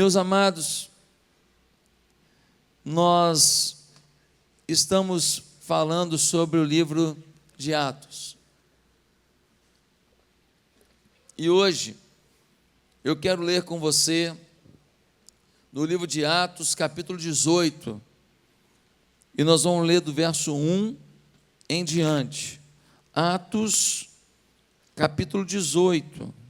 Meus amados, nós estamos falando sobre o livro de Atos. E hoje eu quero ler com você no livro de Atos, capítulo 18. E nós vamos ler do verso 1 em diante. Atos, capítulo 18.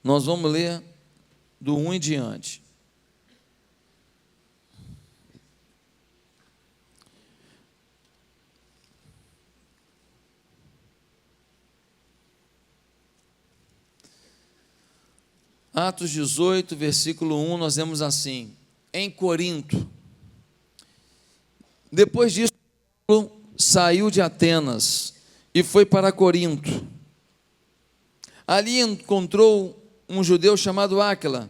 Nós vamos ler do 1 em diante. Atos 18, versículo 1, nós vemos assim: em Corinto. Depois disso, Paulo saiu de Atenas e foi para Corinto. Ali encontrou um judeu chamado Áquila,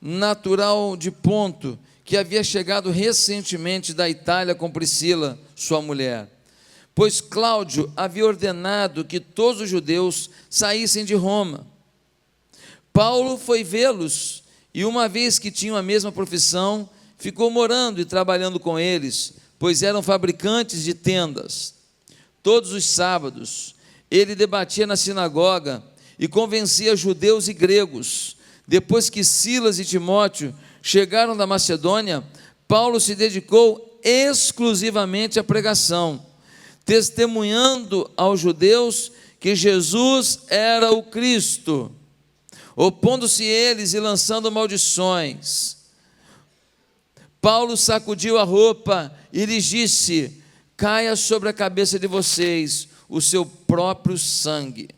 natural de Ponto, que havia chegado recentemente da Itália com Priscila, sua mulher, pois Cláudio havia ordenado que todos os judeus saíssem de Roma. Paulo foi vê-los e, uma vez que tinham a mesma profissão, ficou morando e trabalhando com eles, pois eram fabricantes de tendas. Todos os sábados ele debatia na sinagoga e convencia judeus e gregos. Depois que Silas e Timóteo chegaram da Macedônia, Paulo se dedicou exclusivamente à pregação, testemunhando aos judeus que Jesus era o Cristo, opondo-se eles e lançando maldições. Paulo sacudiu a roupa e lhes disse: caia sobre a cabeça de vocês o seu próprio sangue.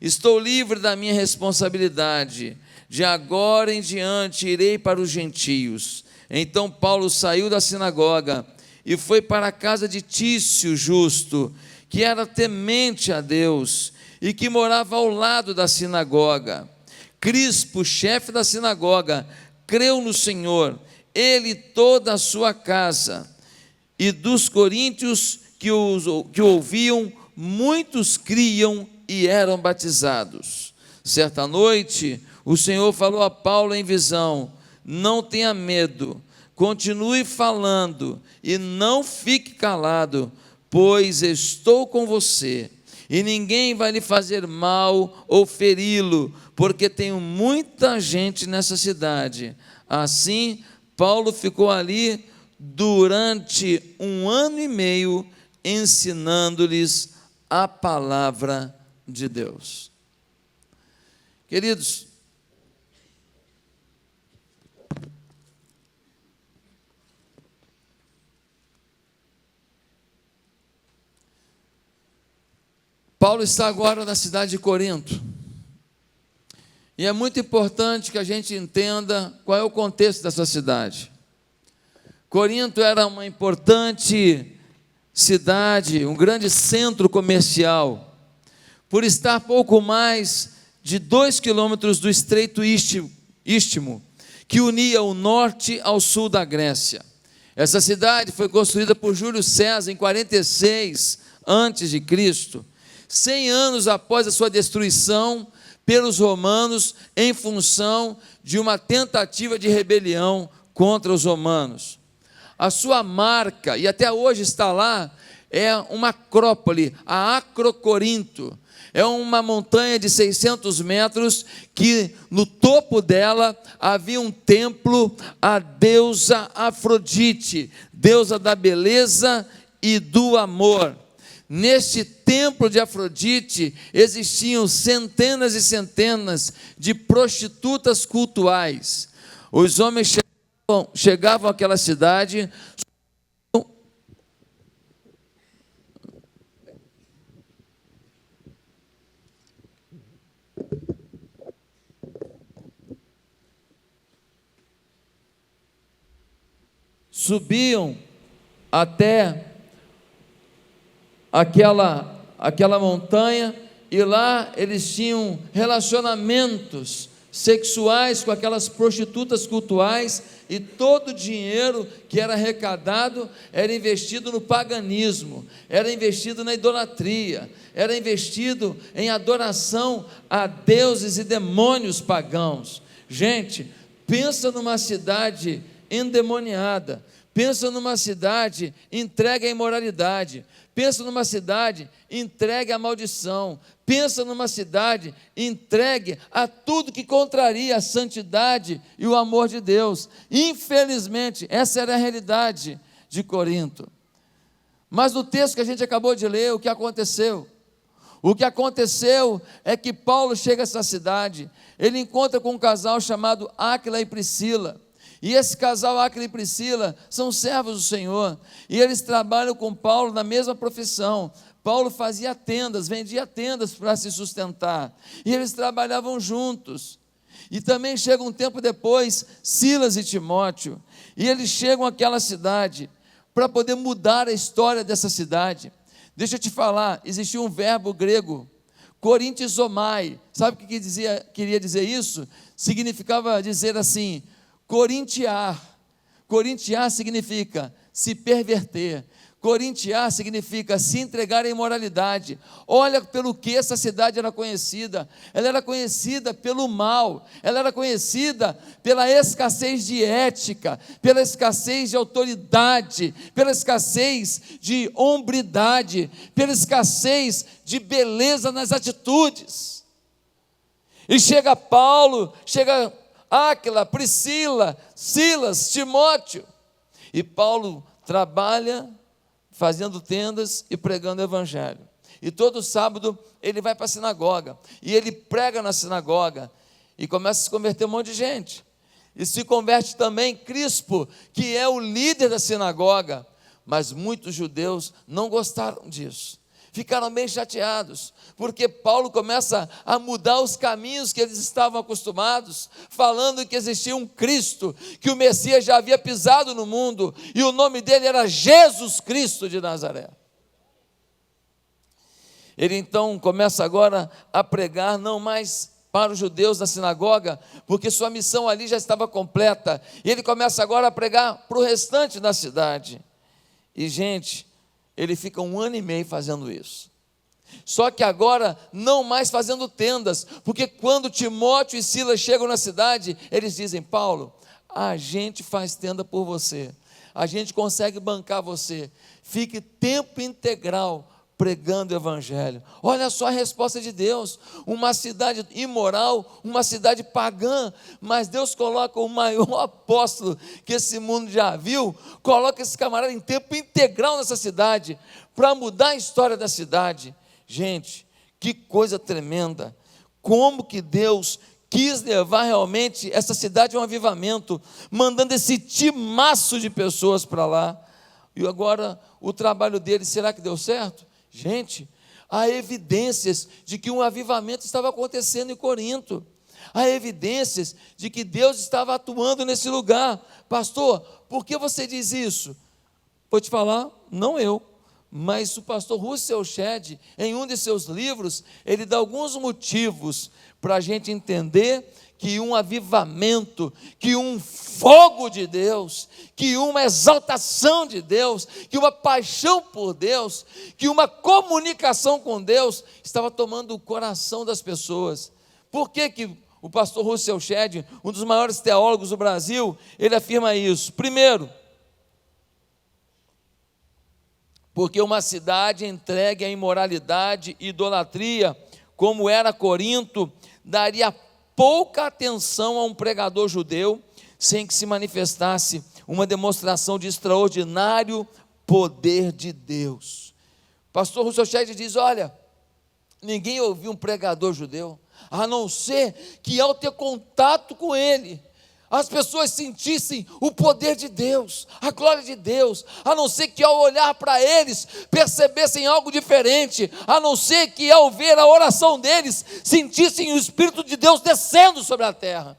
Estou livre da minha responsabilidade. De agora em diante irei para os gentios. Então Paulo saiu da sinagoga e foi para a casa de Tício Justo, que era temente a Deus e que morava ao lado da sinagoga. Crispo, chefe da sinagoga, creu no Senhor, ele e toda a sua casa. E dos coríntios que o ouviam, muitos criam e eram batizados. Certa noite, o Senhor falou a Paulo em visão: não tenha medo, continue falando e não fique calado, pois estou com você, e ninguém vai lhe fazer mal ou feri-lo, porque tenho muita gente nessa cidade. Assim, Paulo ficou ali durante 1 ano e meio, ensinando-lhes a palavra de Deus. Queridos, Paulo está agora na cidade de Corinto, e é muito importante que a gente entenda qual é o contexto dessa cidade. Corinto era uma importante cidade, um grande centro comercial, por estar pouco mais de 2 quilômetros do estreito Istmo, que unia o norte ao sul da Grécia. Essa cidade foi construída por Júlio César em 46 a.C., 100 anos após a sua destruição pelos romanos, em função de uma tentativa de rebelião contra os romanos. A sua marca, e até hoje está lá, é uma acrópole, a Acrocorinto. É uma montanha de 600 metros, que no topo dela havia um templo à deusa Afrodite, deusa da beleza e do amor. Neste templo de Afrodite existiam centenas e centenas de prostitutas cultuais. Os homens chegavam àquela cidade, subiam até aquela montanha, e lá eles tinham relacionamentos sexuais com aquelas prostitutas cultuais, e todo o dinheiro que era arrecadado era investido no paganismo, era investido na idolatria, era investido em adoração a deuses e demônios pagãos. Gente, pensa numa cidade endemoniada, pensa numa cidade entregue à imoralidade, pensa numa cidade entregue à maldição, pensa numa cidade entregue a tudo que contraria a santidade e o amor de Deus. Infelizmente, essa era a realidade de Corinto. Mas no texto que a gente acabou de ler, o que aconteceu? O que aconteceu é que Paulo chega a essa cidade, ele encontra com um casal chamado Áquila e Priscila. E esse casal, Áquila e Priscila, são servos do Senhor, e eles trabalham com Paulo na mesma profissão. Paulo fazia tendas, vendia tendas para se sustentar, e eles trabalhavam juntos. E também chega um tempo depois, Silas e Timóteo, e eles chegam àquela cidade, para poder mudar a história dessa cidade. Deixa eu te falar, existia um verbo grego, korintizomai, sabe o que queria dizer isso? Significava dizer assim, corintiar. Corintiar significa se perverter. Corintiar significa se entregar à imoralidade. Olha pelo que essa cidade era conhecida. Ela era conhecida pelo mal, ela era conhecida pela escassez de ética, pela escassez de autoridade, pela escassez de hombridade, pela escassez de beleza nas atitudes. E chega Paulo, chega Áquila, Priscila, Silas, Timóteo, e Paulo trabalha fazendo tendas e pregando o evangelho, e todo sábado ele vai para a sinagoga, e ele prega na sinagoga, e começa a se converter um monte de gente, e se converte também Crispo, que é o líder da sinagoga, mas muitos judeus não gostaram disso, ficaram bem chateados, porque Paulo começa a mudar os caminhos que eles estavam acostumados, falando que existia um Cristo, que o Messias já havia pisado no mundo, e o nome dele era Jesus Cristo de Nazaré. Ele então começa agora a pregar, não mais para os judeus da sinagoga, porque sua missão ali já estava completa, e ele começa agora a pregar para o restante da cidade, e gente, ele fica 1 ano e meio fazendo isso, só que agora não mais fazendo tendas, porque quando Timóteo e Silas chegam na cidade, eles dizem, Paulo, a gente faz tenda por você, a gente consegue bancar você, fique tempo integral pregando o evangelho. Olha só a resposta de Deus, uma cidade imoral, uma cidade pagã, mas Deus coloca o maior apóstolo que esse mundo já viu, coloca esse camarada em tempo integral nessa cidade, para mudar a história da cidade. Gente, que coisa tremenda, como que Deus quis levar realmente essa cidade a um avivamento, mandando esse timaço de pessoas para lá, e agora o trabalho dele, será que deu certo? Gente, há evidências de que um avivamento estava acontecendo em Corinto, há evidências de que Deus estava atuando nesse lugar. Pastor, por que você diz isso? Vou te falar, não eu, mas o pastor Russell Shedd, em um de seus livros, ele dá alguns motivos para a gente entender que um avivamento, que um fogo de Deus, que uma exaltação de Deus, que uma paixão por Deus, que uma comunicação com Deus estava tomando o coração das pessoas. Por que o pastor Russell Shedd, um dos maiores teólogos do Brasil, ele afirma isso? Primeiro, porque uma cidade entregue à imoralidade e idolatria, como era Corinto, daria pouca atenção a um pregador judeu, sem que se manifestasse uma demonstração de extraordinário poder de Deus. Pastor Russell Shedd diz, olha, ninguém ouviu um pregador judeu, a não ser que ao ter contato com ele, as pessoas sentissem o poder de Deus, a glória de Deus, a não ser que ao olhar para eles, percebessem algo diferente, a não ser que ao ver a oração deles, sentissem o Espírito de Deus descendo sobre a terra.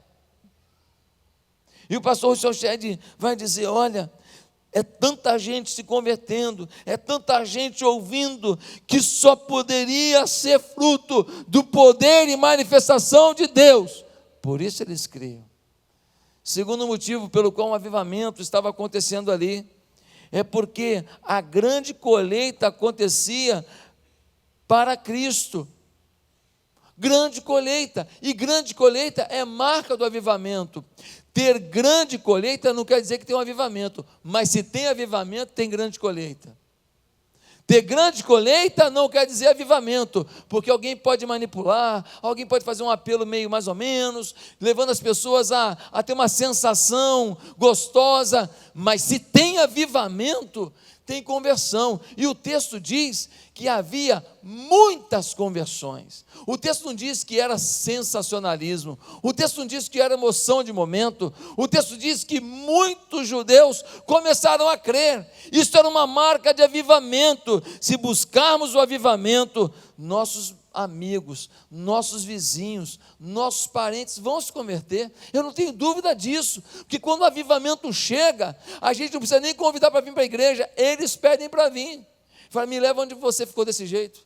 E o pastor Russell Shedd vai dizer, olha, é tanta gente se convertendo, é tanta gente ouvindo, que só poderia ser fruto do poder e manifestação de Deus, por isso eles criam. Segundo motivo pelo qual um avivamento estava acontecendo ali, é porque a grande colheita acontecia para Cristo. Grande colheita, e grande colheita é marca do avivamento. Ter grande colheita não quer dizer que tem um avivamento, mas se tem avivamento, tem grande colheita. Ter grande colheita não quer dizer avivamento, porque alguém pode manipular, alguém pode fazer um apelo meio mais ou menos, levando as pessoas a ter uma sensação gostosa, mas se tem avivamento, tem conversão, e o texto diz que havia muitas conversões. O texto não diz que era sensacionalismo, o texto não diz que era emoção de momento, o texto diz que muitos judeus começaram a crer. Isso era uma marca de avivamento. Se buscarmos o avivamento, nossos amigos, nossos vizinhos, nossos parentes vão se converter, eu não tenho dúvida disso, porque quando o avivamento chega, a gente não precisa nem convidar para vir para a igreja, eles pedem para vir. Fala, me leva onde você ficou desse jeito,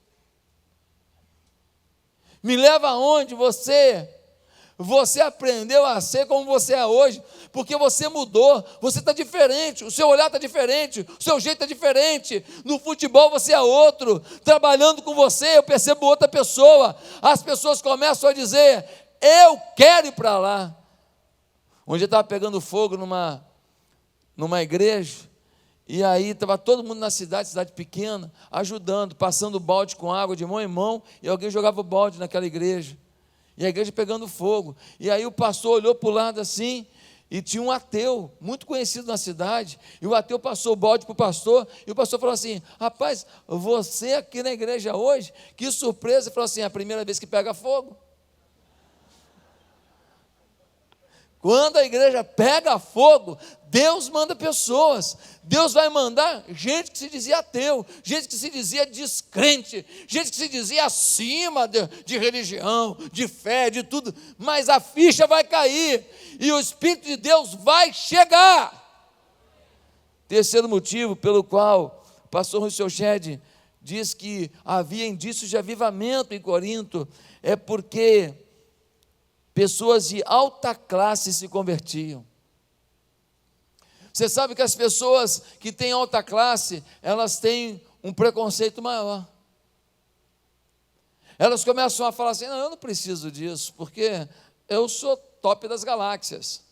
me leva aonde você aprendeu a ser como você é hoje, porque você mudou, você está diferente, o seu olhar está diferente, o seu jeito está diferente, no futebol você é outro, trabalhando com você eu percebo outra pessoa, as pessoas começam a dizer, eu quero ir para lá. Um dia eu estava pegando fogo numa igreja, e aí estava todo mundo na cidade pequena, ajudando, passando balde com água de mão em mão, e alguém jogava o balde naquela igreja, e a igreja pegando fogo, e aí o pastor olhou para o lado assim, e tinha um ateu, muito conhecido na cidade, e o ateu passou o balde para o pastor, e o pastor falou assim, rapaz, você aqui na igreja hoje, que surpresa, ele falou assim, é a primeira vez que pega fogo. Quando a igreja pega fogo, Deus manda pessoas, Deus vai mandar gente que se dizia ateu, gente que se dizia descrente, gente que se dizia acima de religião, de fé, de tudo, mas a ficha vai cair, e o Espírito de Deus vai chegar. Terceiro motivo pelo qual o pastor Rousseau Shedd diz que havia indícios de avivamento em Corinto, é porque pessoas de alta classe se convertiam. Você sabe que as pessoas que têm alta classe, elas têm um preconceito maior. Elas começam a falar assim, não, eu não preciso disso, porque eu sou top das galáxias.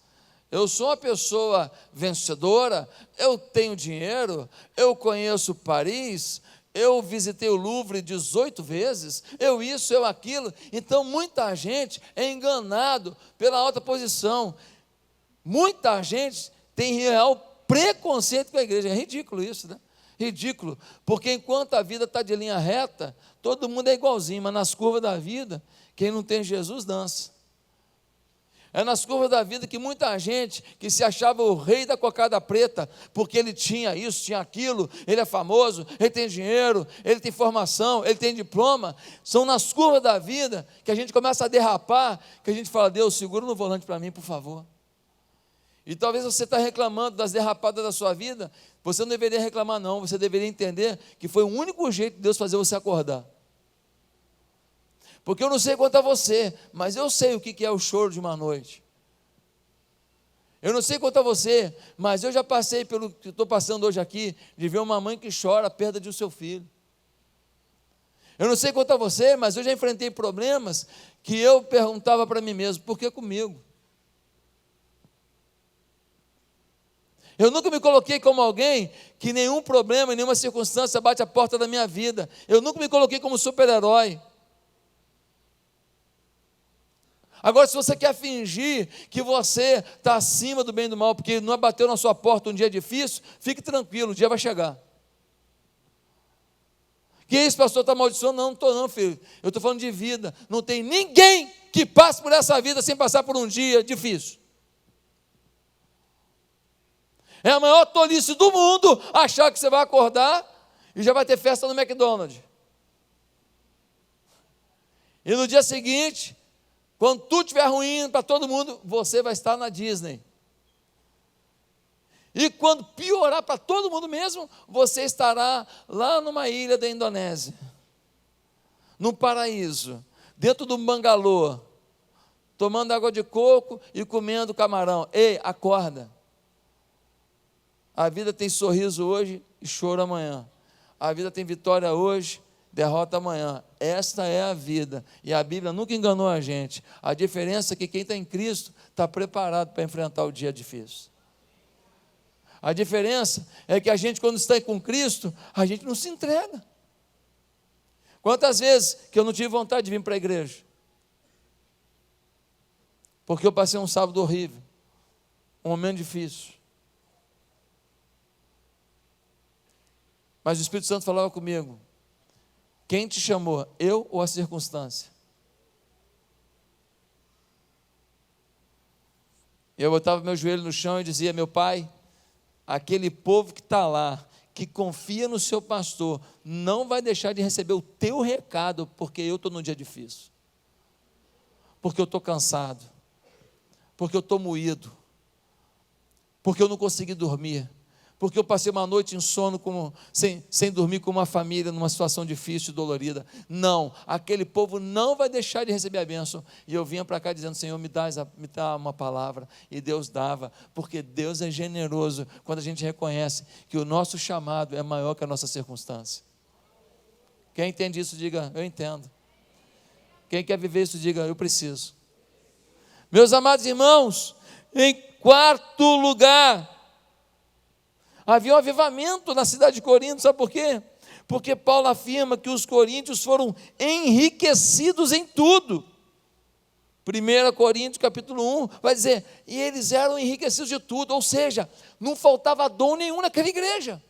Eu sou uma pessoa vencedora, eu tenho dinheiro, eu conheço Paris, eu visitei o Louvre 18 vezes, eu isso, eu aquilo. Então muita gente é enganado pela alta posição. Muita gente tem real preconceito com a igreja. É ridículo isso, né? Ridículo, porque enquanto a vida está de linha reta, todo mundo é igualzinho, mas nas curvas da vida, quem não tem Jesus dança. É nas curvas da vida que muita gente que se achava o rei da cocada preta, porque ele tinha isso, tinha aquilo, ele é famoso, ele tem dinheiro, ele tem formação, ele tem diploma, são nas curvas da vida que a gente começa a derrapar, que a gente fala, Deus, segura no volante para mim, por favor. E talvez você está reclamando das derrapadas da sua vida, você não deveria reclamar não, você deveria entender que foi o único jeito de Deus fazer você acordar. Porque eu não sei quanto a você, mas eu sei o que é o choro de uma noite. Eu não sei quanto a você, mas eu já passei pelo que estou passando hoje aqui, de ver uma mãe que chora a perda de um seu filho. Eu não sei quanto a você, mas eu já enfrentei problemas que eu perguntava para mim mesmo, por que comigo? Eu nunca me coloquei como alguém que nenhum problema, nenhuma circunstância bate a porta da minha vida. Eu nunca me coloquei como super-herói. Agora, se você quer fingir que você está acima do bem e do mal, porque não bateu na sua porta um dia difícil, fique tranquilo, o dia vai chegar. Que isso, pastor, está amaldiçoando? Não estou não, filho. Eu estou falando de vida. Não tem ninguém que passe por essa vida sem passar por um dia difícil. É a maior tolice do mundo achar que você vai acordar e já vai ter festa no McDonald's. E no dia seguinte, quando tudo estiver ruim para todo mundo, você vai estar na Disney. E quando piorar para todo mundo mesmo, você estará lá numa ilha da Indonésia, num paraíso, dentro do bangalô, tomando água de coco e comendo camarão. Ei, acorda. A vida tem sorriso hoje e choro amanhã. A vida tem vitória hoje, derrota amanhã. Esta é a vida. E a Bíblia nunca enganou a gente. A diferença é que quem está em Cristo está preparado para enfrentar o dia difícil. A diferença é que a gente, quando está com Cristo, a gente não se entrega. Quantas vezes que eu não tive vontade de vir para a igreja? Porque eu passei um sábado horrível, um momento difícil. Mas o Espírito Santo falava comigo: quem te chamou, eu ou a circunstância? Eu botava meu joelho no chão e dizia: meu Pai, aquele povo que está lá, que confia no seu pastor, não vai deixar de receber o teu recado, porque eu estou num dia difícil, porque eu estou cansado, porque eu estou moído, porque eu não consegui dormir, porque eu passei uma noite em sono sem dormir com uma família numa situação difícil e dolorida. Não, aquele povo não vai deixar de receber a bênção. E eu vinha para cá dizendo: Senhor, me dá uma palavra. E Deus dava, porque Deus é generoso quando a gente reconhece que o nosso chamado é maior que a nossa circunstância. Quem entende isso, diga: eu entendo. Quem quer viver isso, diga: eu preciso. Meus amados irmãos, em quarto lugar, havia um avivamento na cidade de Corinto. Sabe por quê? Porque Paulo afirma que os coríntios foram enriquecidos em tudo. 1 Coríntios capítulo 1 vai dizer: e eles eram enriquecidos de tudo, ou seja, não faltava dom nenhum naquela igreja.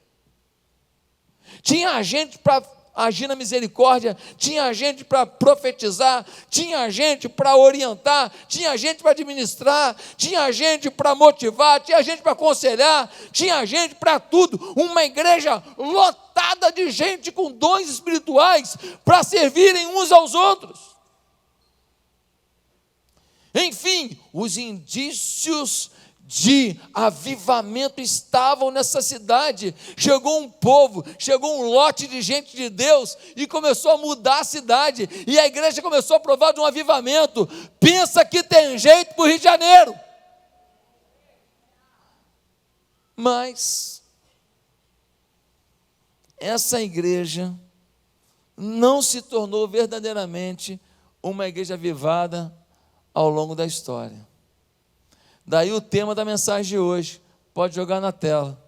Tinha gente para agir na misericórdia, tinha gente para profetizar, tinha gente para orientar, tinha gente para administrar, tinha gente para motivar, tinha gente para aconselhar, tinha gente para tudo. Uma igreja lotada de gente com dons espirituais para servirem uns aos outros. Enfim, os indícios de avivamento estavam nessa cidade. Chegou um povo, chegou um lote de gente de Deus e começou a mudar a cidade, e a igreja começou a provar de um avivamento. Pensa que tem jeito para o Rio de Janeiro, mas essa igreja não se tornou verdadeiramente uma igreja avivada ao longo da história. Daí o tema da mensagem de hoje, pode jogar na tela: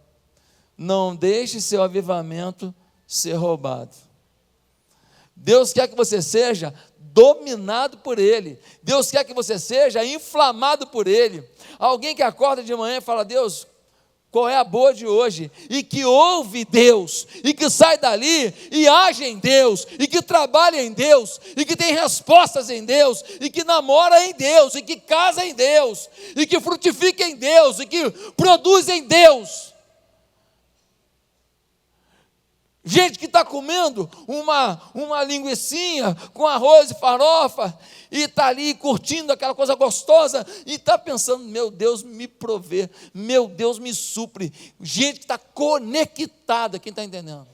não deixe seu avivamento ser roubado. Deus quer que você seja dominado por Ele. Deus quer que você seja inflamado por Ele. Alguém que acorda de manhã e fala: Deus, qual é a boa de hoje? E que ouve Deus, e que sai dali e age em Deus, e que trabalha em Deus, e que tem respostas em Deus, e que namora em Deus, e que casa em Deus, e que frutifica em Deus, e que produz em Deus. Gente que está comendo uma linguicinha com arroz e farofa, e está ali curtindo aquela coisa gostosa, e está pensando: meu Deus me provê, meu Deus me supre. Gente que está conectada, quem está entendendo?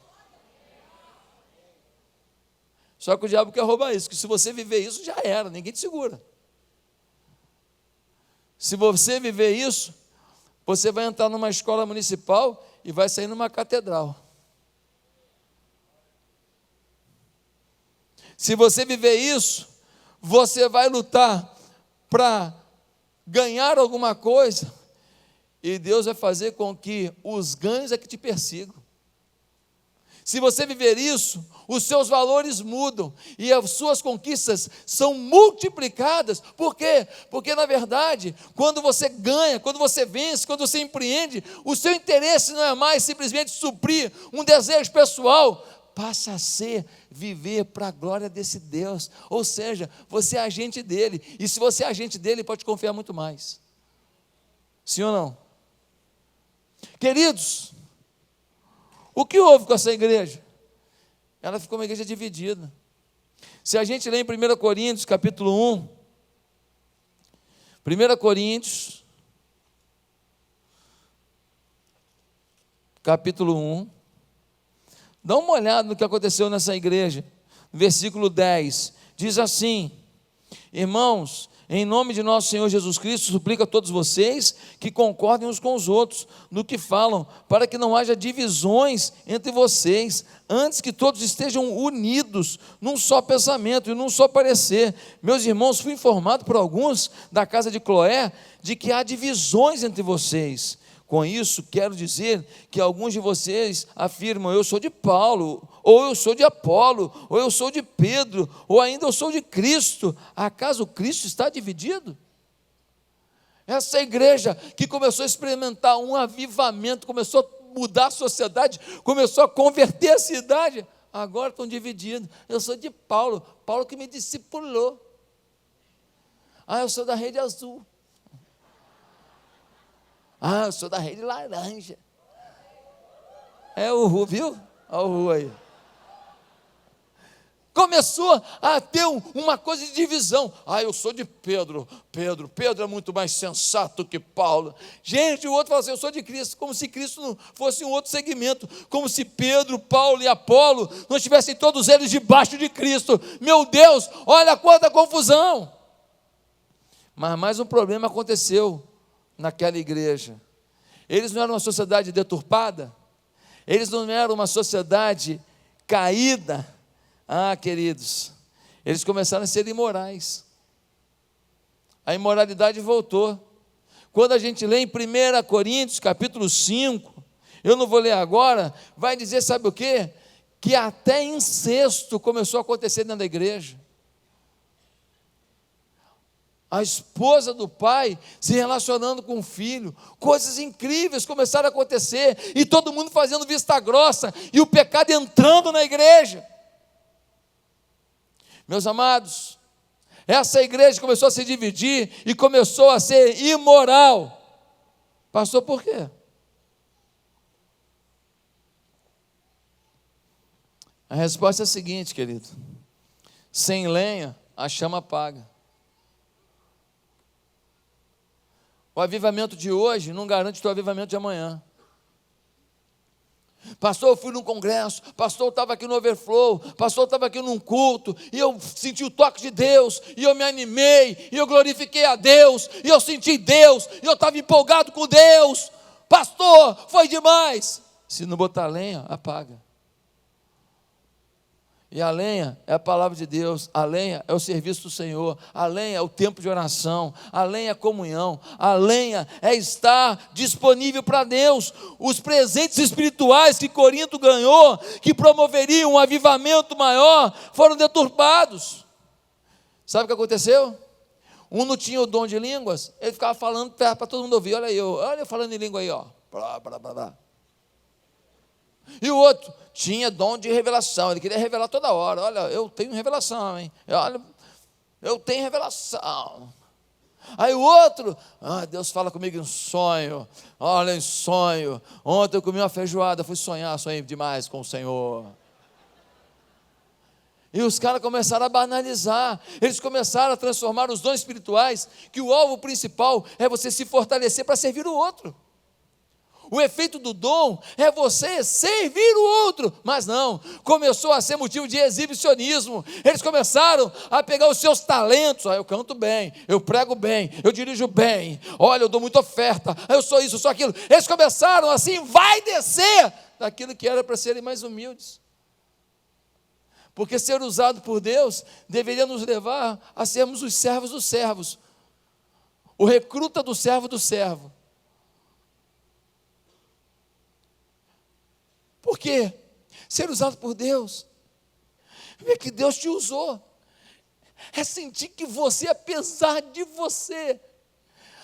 Só que o diabo quer roubar isso, que se você viver isso, já era, ninguém te segura. Se você viver isso, você vai entrar numa escola municipal e vai sair numa catedral. Se você viver isso, você vai lutar para ganhar alguma coisa, e Deus vai fazer com que os ganhos é que te persigam. Se você viver isso, os seus valores mudam e as suas conquistas são multiplicadas. Por quê? Porque na verdade, quando você ganha, quando você vence, quando você empreende, o seu interesse não é mais simplesmente suprir um desejo pessoal, passa a ser viver para a glória desse Deus. Ou seja, você é agente dele, e se você é agente dele, ele pode confiar muito mais. Sim ou não? Queridos, o que houve com essa igreja? Ela ficou uma igreja dividida. Se a gente lê em 1 Coríntios capítulo 1, 1 Coríntios capítulo 1, dá uma olhada no que aconteceu nessa igreja. Versículo 10, diz assim: irmãos, em nome de nosso Senhor Jesus Cristo, suplico a todos vocês que concordem uns com os outros no que falam, para que não haja divisões entre vocês, antes que todos estejam unidos num só pensamento e num só parecer. Meus irmãos, fui informado por alguns da casa de Cloé de que há divisões entre vocês. Com isso, quero dizer que alguns de vocês afirmam: eu sou de Paulo, ou eu sou de Apolo, ou eu sou de Pedro, ou ainda eu sou de Cristo. Acaso Cristo está dividido? Essa igreja que começou a experimentar um avivamento, começou a mudar a sociedade, começou a converter a cidade, agora estão divididos. Eu sou de Paulo, Paulo que me discipulou. Eu sou da Rede Azul. Eu sou da Rede Laranja. É o Ru, viu? Olha o Ru aí. Começou a ter uma coisa de divisão. Eu sou de Pedro. Pedro é muito mais sensato que Paulo. Gente, o outro fala assim: eu sou de Cristo, como se Cristo não fosse um outro segmento, como se Pedro, Paulo e Apolo não estivessem todos eles debaixo de Cristo. Meu Deus, olha quanta confusão. Mas mais um problema aconteceu naquela igreja. Eles não eram uma sociedade deturpada, eles não eram uma sociedade caída. Queridos, eles começaram a ser imorais. A imoralidade voltou. Quando a gente lê em 1 Coríntios, capítulo 5, eu não vou ler agora, vai dizer, sabe o quê? Que até incesto começou a acontecer dentro da igreja. A esposa do pai se relacionando com o filho, coisas incríveis começaram a acontecer, e todo mundo fazendo vista grossa, e o pecado entrando na igreja. Meus amados, essa igreja começou a se dividir e começou a ser imoral. Passou por quê? A resposta é a seguinte, querido: sem lenha a chama apaga. O avivamento de hoje não garante o avivamento de amanhã. Pastor, eu fui num congresso, pastor, eu estava aqui no overflow, pastor, eu estava aqui num culto, e eu senti o toque de Deus, e eu me animei, e eu glorifiquei a Deus, e eu senti Deus, e eu estava empolgado com Deus. Pastor, foi demais. Se não botar lenha, apaga. E a lenha é a palavra de Deus, a lenha é o serviço do Senhor, a lenha é o tempo de oração, a lenha é a comunhão, a lenha é estar disponível para Deus. Os presentes espirituais que Corinto ganhou, que promoveriam um avivamento maior, foram deturpados. Sabe o que aconteceu? Um não tinha o dom de línguas, ele ficava falando para todo mundo ouvir: olha eu falando em língua aí, ó. Blá, blá, blá, blá. E o outro tinha dom de revelação, ele queria revelar toda hora. Olha, eu tenho revelação, hein? Olha, eu tenho revelação. Aí o outro: Deus fala comigo em sonho. Olha, em sonho. Ontem eu comi uma feijoada, fui sonhei demais com o Senhor. E os caras começaram a banalizar, eles começaram a transformar os dons espirituais, que o alvo principal é você se fortalecer para servir o outro. O efeito do dom é você servir o outro, mas não, começou a ser motivo de exibicionismo. Eles começaram a pegar os seus talentos: eu canto bem, eu prego bem, eu dirijo bem, olha, eu dou muita oferta, eu sou isso, eu sou aquilo. Eles começaram assim, vai descer daquilo que era para serem mais humildes. Porque ser usado por Deus deveria nos levar a sermos os servos dos servos, o recruta do servo. Por quê? Ser usado por Deus é que Deus te usou, é sentir que você, apesar de você,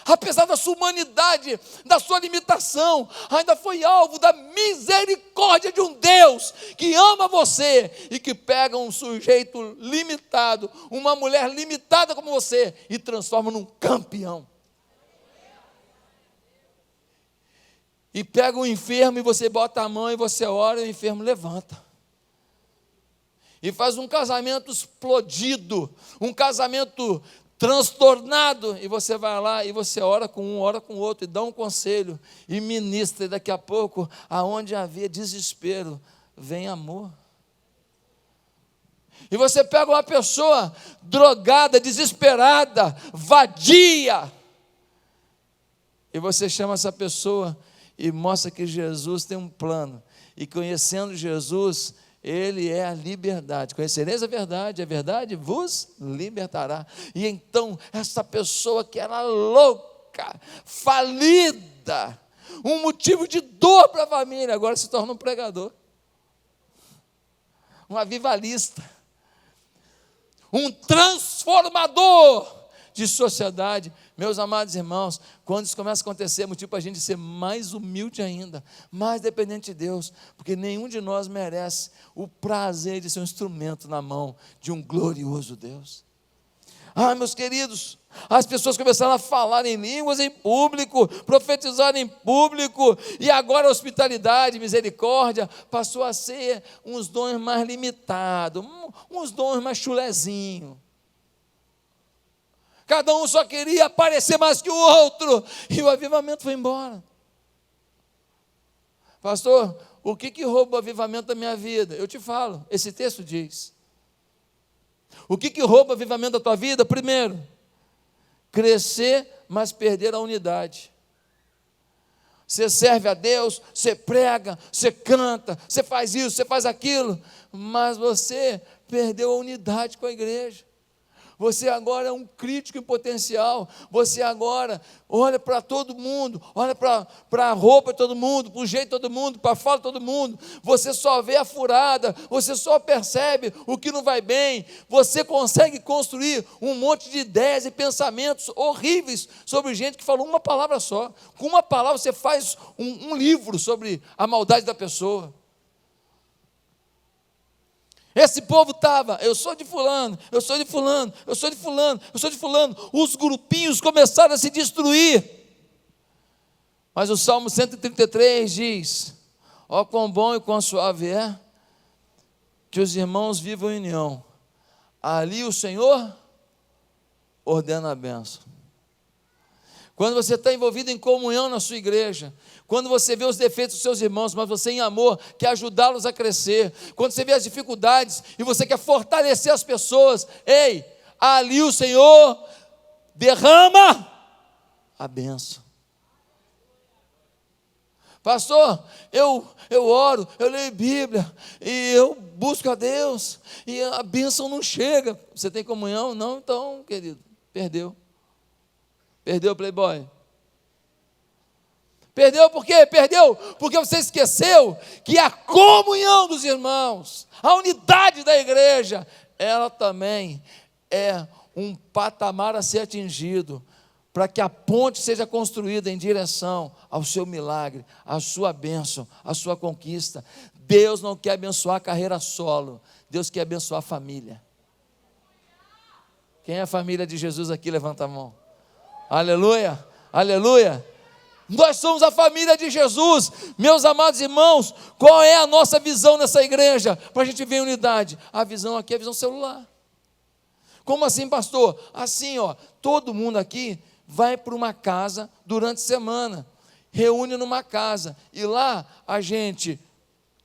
apesar da sua humanidade, da sua limitação, ainda foi alvo da misericórdia de um Deus que ama você e que pega um sujeito limitado, uma mulher limitada como você, e transforma num campeão. E pega um enfermo e você bota a mão e você ora e o enfermo levanta. E faz um casamento explodido, um casamento transtornado, e você vai lá e você ora com um, ora com o outro, e dá um conselho, e ministra, e daqui a pouco, aonde havia desespero, vem amor. E você pega uma pessoa drogada, desesperada, vadia, e você chama essa pessoa e mostra que Jesus tem um plano. E conhecendo Jesus, Ele é a liberdade. Conhecereis a verdade vos libertará. E então, essa pessoa que era louca, falida, um motivo de dor para a família, agora se torna um pregador, um avivalista, um transformador de sociedade. Meus amados irmãos, quando isso começa a acontecer, é motivo para a gente ser mais humilde ainda, mais dependente de Deus, porque nenhum de nós merece o prazer de ser um instrumento na mão de um glorioso Deus. Meus queridos, as pessoas começaram a falar em línguas em público, profetizar em público, e agora a hospitalidade, misericórdia, passou a ser uns dons mais limitados, uns dons mais chulezinhos. Cada um só queria aparecer mais que o outro, e o avivamento foi embora. Pastor, o que rouba o avivamento da minha vida? Eu te falo, esse texto diz. O que rouba o avivamento da tua vida? Primeiro, crescer, mas perder a unidade. Você serve a Deus, você prega, você canta, você faz isso, você faz aquilo, mas você perdeu a unidade com a igreja. Você agora é um crítico em potencial. Você agora olha para todo mundo, olha para a roupa de todo mundo, para o jeito de todo mundo, para a fala de todo mundo. Você só vê a furada, você só percebe o que não vai bem. Você consegue construir um monte de ideias e pensamentos horríveis sobre gente que falou uma palavra só. Com uma palavra você faz um livro sobre a maldade da pessoa. Esse povo estava, eu sou de fulano, eu sou de fulano, eu sou de fulano, eu sou de fulano. Os grupinhos começaram a se destruir. Mas o Salmo 133 diz: ó quão bom e quão suave é que os irmãos vivam em união. Ali o Senhor ordena a bênção. Quando você está envolvido em comunhão na sua igreja, quando você vê os defeitos dos seus irmãos, mas você em amor quer ajudá-los a crescer, quando você vê as dificuldades e você quer fortalecer as pessoas, ali o Senhor derrama a bênção. Pastor, eu oro, eu leio Bíblia, e eu busco a Deus, e a bênção não chega. Você tem comunhão? Não, então, querido, perdeu. Perdeu, playboy. Perdeu por quê? Perdeu porque você esqueceu que a comunhão dos irmãos, a unidade da igreja, ela também é um patamar a ser atingido, para que a ponte seja construída em direção ao seu milagre, à sua bênção, à sua conquista. Deus não quer abençoar a carreira solo, Deus quer abençoar a família. Quem é a família de Jesus aqui? Levanta a mão. Aleluia, aleluia. Nós somos a família de Jesus. Meus amados irmãos, qual é a nossa visão nessa igreja? Para a gente ver unidade. A visão aqui é a visão celular. Como assim, pastor? Assim, todo mundo aqui vai para uma casa durante a semana, reúne numa casa, e lá a gente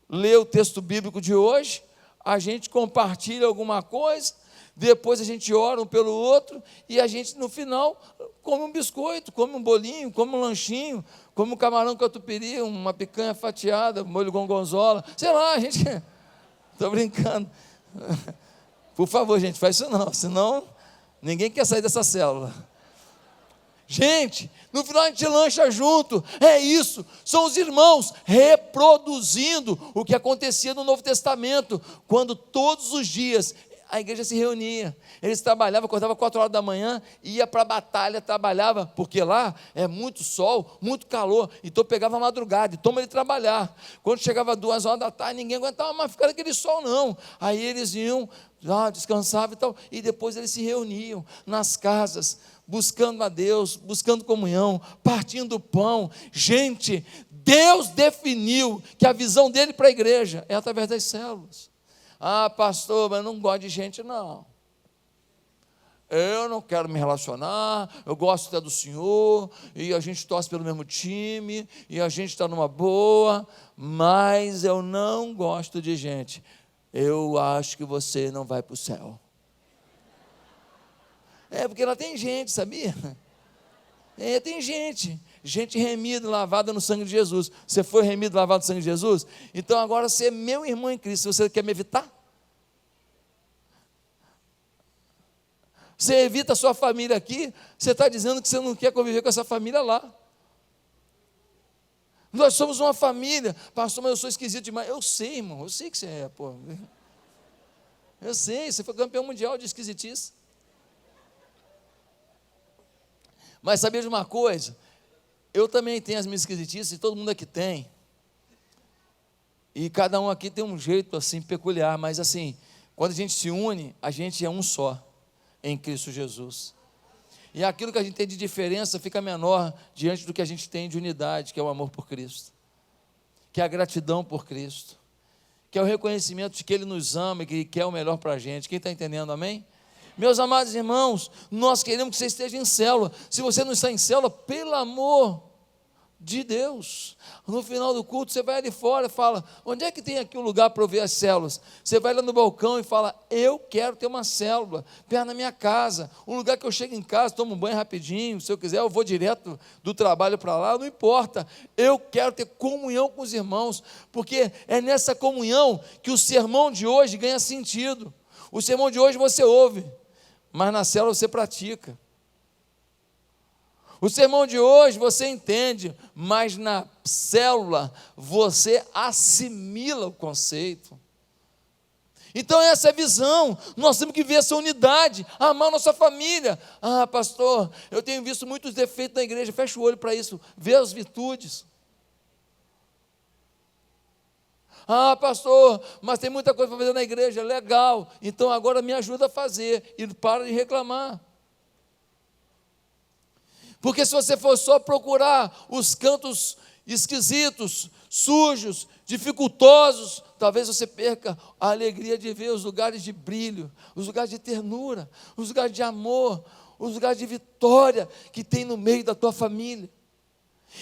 lê o texto bíblico de hoje, a gente compartilha alguma coisa, depois a gente ora um pelo outro, e a gente no final come um biscoito, come um bolinho, come um lanchinho, come um camarão catupiry, uma picanha fatiada, molho gorgonzola, sei lá, a gente, estou brincando, por favor gente, faz isso não, senão ninguém quer sair dessa célula. Gente, no final a gente lancha junto, é isso, são os irmãos reproduzindo o que acontecia no Novo Testamento, quando todos os dias a igreja se reunia, eles trabalhavam, acordava 4 horas da manhã, ia para a batalha, trabalhava, porque lá é muito sol, muito calor, então pegava a madrugada, e toma ele trabalhar, quando chegava 2 horas da tarde, ninguém aguentava mais ficar naquele sol não, aí eles iam, descansavam e tal, e depois eles se reuniam nas casas, buscando a Deus, buscando comunhão, partindo o pão. Gente, Deus definiu que a visão dele para a igreja é através das células. Pastor, mas eu não gosto de gente não, eu não quero me relacionar, eu gosto até do senhor, e a gente torce pelo mesmo time, e a gente está numa boa, mas eu não gosto de gente. eu acho que você não vai para o céu. Porque lá tem gente, sabia? Tem gente remida, lavada no sangue de Jesus. Você foi remido, lavado no sangue de Jesus? Então agora você é meu irmão em Cristo. Você quer me evitar? Você evita a sua família aqui, você está dizendo que você não quer conviver com essa família lá. Nós somos uma família. Pastor, mas eu sou esquisito demais. Eu sei, irmão, eu sei que você é, pô. Eu sei, você foi campeão mundial de esquisitice. Mas sabia de uma coisa? Eu também tenho as minhas esquisitices, e todo mundo aqui tem. E cada um aqui tem um jeito assim peculiar, mas assim, quando a gente se une, a gente é um só em Cristo Jesus. E aquilo que a gente tem de diferença fica menor diante do que a gente tem de unidade, que é o amor por Cristo, que é a gratidão por Cristo, que é o reconhecimento de que Ele nos ama e que Ele quer o melhor para a gente. Quem está entendendo, amém? Meus amados irmãos, nós queremos que você esteja em célula. Se você não está em célula, pelo amor de Deus, no final do culto, você vai ali fora e fala, onde é que tem aqui um lugar para eu ver as células? Você vai lá no balcão e fala, eu quero ter uma célula, perto da minha casa, um lugar que eu chego em casa, tomo um banho rapidinho, se eu quiser eu vou direto do trabalho para lá, não importa, eu quero ter comunhão com os irmãos, porque é nessa comunhão que o sermão de hoje ganha sentido. O sermão de hoje você ouve, mas na célula você pratica. O sermão de hoje você entende, mas na célula você assimila o conceito. Então essa é a visão, nós temos que ver essa unidade, amar nossa família. Ah, pastor, eu tenho visto muitos defeitos na igreja, fecha o olho para isso, vê as virtudes. Ah, pastor, mas tem muita coisa para fazer na igreja, legal, então agora me ajuda a fazer, e para de reclamar. Porque se você for só procurar os cantos esquisitos, sujos, dificultosos, talvez você perca a alegria de ver os lugares de brilho, os lugares de ternura, os lugares de amor, os lugares de vitória que tem no meio da tua família.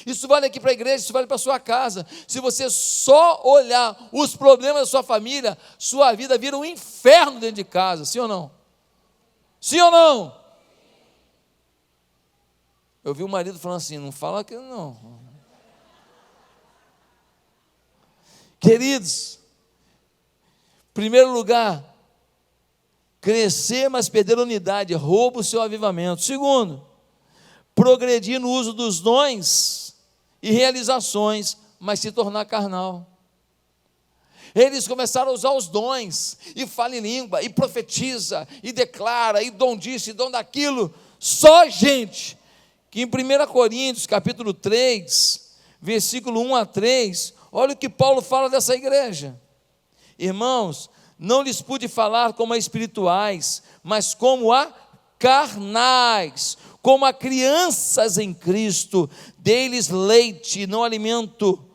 Isso vale aqui para a igreja, isso vale para a sua casa. Se você só olhar os problemas da sua família, sua vida vira um inferno dentro de casa, sim ou não? Sim ou não? Eu vi o marido falando assim, não fala aquilo não. Queridos, primeiro lugar, crescer, mas perder a unidade, rouba o seu avivamento. Segundo, progredir no uso dos dons e realizações, mas se tornar carnal. Eles começaram a usar os dons, e fala em língua, e profetiza, e declara, e dom disso, e dom daquilo, só gente, que em 1 Coríntios, capítulo 3, versículo 1 a 3, olha o que Paulo fala dessa igreja. Irmãos, não lhes pude falar como a espirituais, mas como a carnais, como a crianças em Cristo, dei-lhes leite, não alimento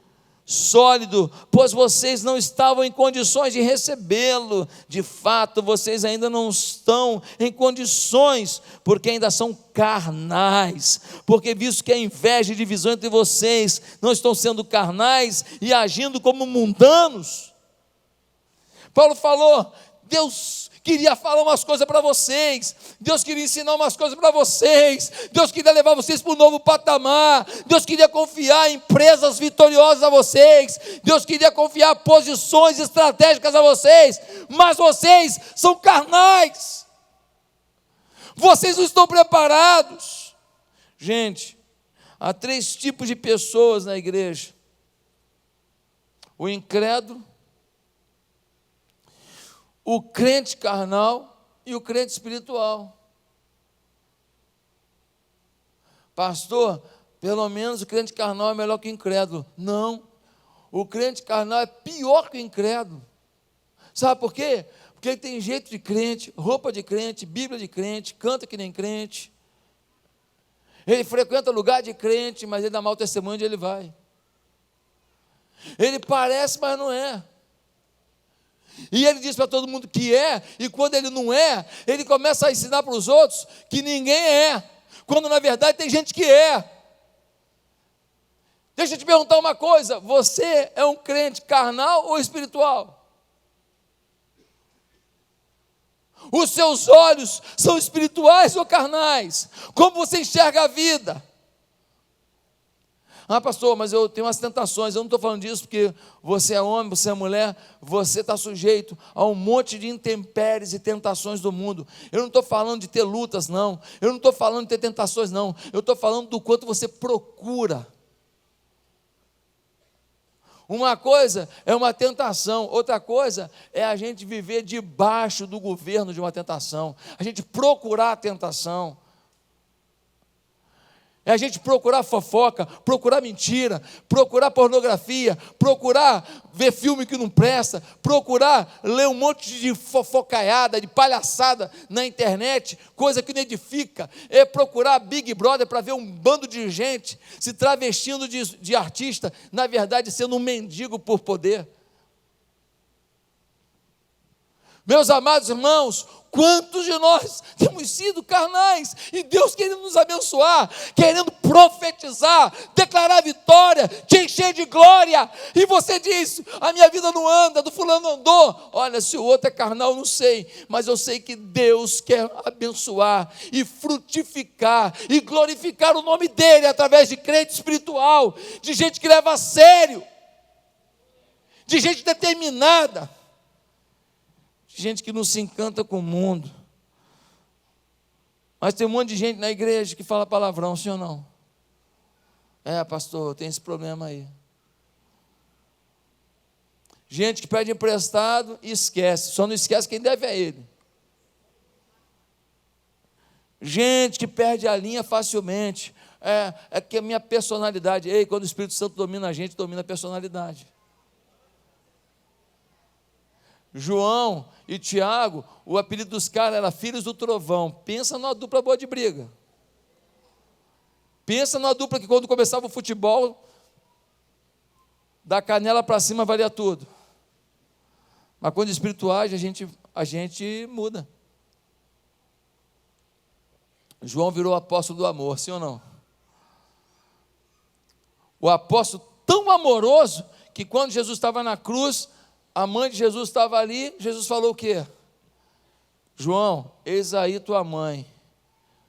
sólido, pois vocês não estavam em condições de recebê-lo. De fato, vocês ainda não estão em condições, porque ainda são carnais, porque visto que a inveja e divisão entre vocês não estão sendo carnais e agindo como mundanos. Paulo falou, Deus queria falar umas coisas para vocês, Deus queria ensinar umas coisas para vocês, Deus queria levar vocês para um novo patamar, Deus queria confiar empresas vitoriosas a vocês, Deus queria confiar posições estratégicas a vocês, mas vocês são carnais, vocês não estão preparados. Gente, há 3 tipos de pessoas na igreja: o incrédulo, o crente carnal e o crente espiritual. Pastor, pelo menos o crente carnal é melhor que o incrédulo. Não, o crente carnal é pior que o incrédulo. Sabe por quê? Porque ele tem jeito de crente, roupa de crente, Bíblia de crente, canta que nem crente. Ele frequenta lugar de crente, mas ele dá mau testemunho onde ele vai. Ele parece, mas não é. E ele diz para todo mundo que é, e quando ele não é, ele começa a ensinar para os outros que ninguém é, quando na verdade tem gente que é. Deixa eu te perguntar uma coisa, você é um crente carnal ou espiritual? Os seus olhos são espirituais ou carnais? Como você enxerga a vida? Ah, pastor, mas eu tenho umas tentações. Eu não estou falando disso porque você é homem, você é mulher, você está sujeito a um monte de intempéries e tentações do mundo. Eu não estou falando de ter lutas, não. Eu não estou falando de ter tentações, não. Eu estou falando do quanto você procura. Uma coisa é uma tentação, outra coisa é a gente viver debaixo do governo de uma tentação, a gente procurar a tentação. É a gente procurar fofoca, procurar mentira, procurar pornografia, procurar ver filme que não presta, procurar ler um monte de fofocaiada, de palhaçada na internet, coisa que não edifica. É procurar Big Brother para ver um bando de gente se travestindo de artista, na verdade sendo um mendigo por poder. Meus amados irmãos, quantos de nós temos sido carnais, e Deus querendo nos abençoar, querendo profetizar, declarar vitória, te encher de glória, e você diz, a minha vida não anda, do fulano andou. Olha, se o outro é carnal, não sei, mas eu sei que Deus quer abençoar, e frutificar, e glorificar o nome dEle, através de crente espiritual, de gente que leva a sério, de gente determinada, gente que não se encanta com o mundo. Mas tem um monte de gente na igreja que fala palavrão, sim ou não? É, pastor, tem esse problema aí. Gente que pede emprestado e esquece, só não esquece quem deve a ele. Gente que perde a linha facilmente. É que a minha personalidade, quando o Espírito Santo domina a gente, domina a personalidade. João e Tiago, o apelido dos caras era filhos do trovão. Pensa numa dupla boa de briga. Pensa numa dupla que quando começava o futebol, da canela para cima valia tudo. Mas quando o Espírito age, a gente muda. João virou apóstolo do amor, sim ou não? O apóstolo tão amoroso que quando Jesus estava na cruz, a mãe de Jesus estava ali, Jesus falou o quê? João, eis aí tua mãe.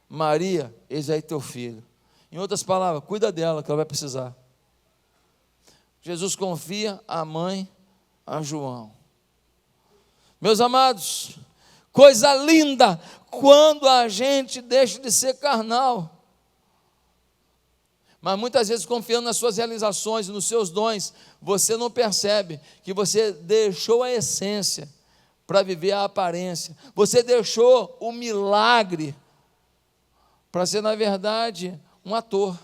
Maria, eis aí teu filho. Em outras palavras, cuida dela que ela vai precisar. Jesus confia a mãe a João. Meus amados, coisa linda quando a gente deixa de ser carnal. Mas muitas vezes, confiando nas suas realizações e nos seus dons, você não percebe que você deixou a essência para viver a aparência. Você deixou o milagre para ser, na verdade, um ator.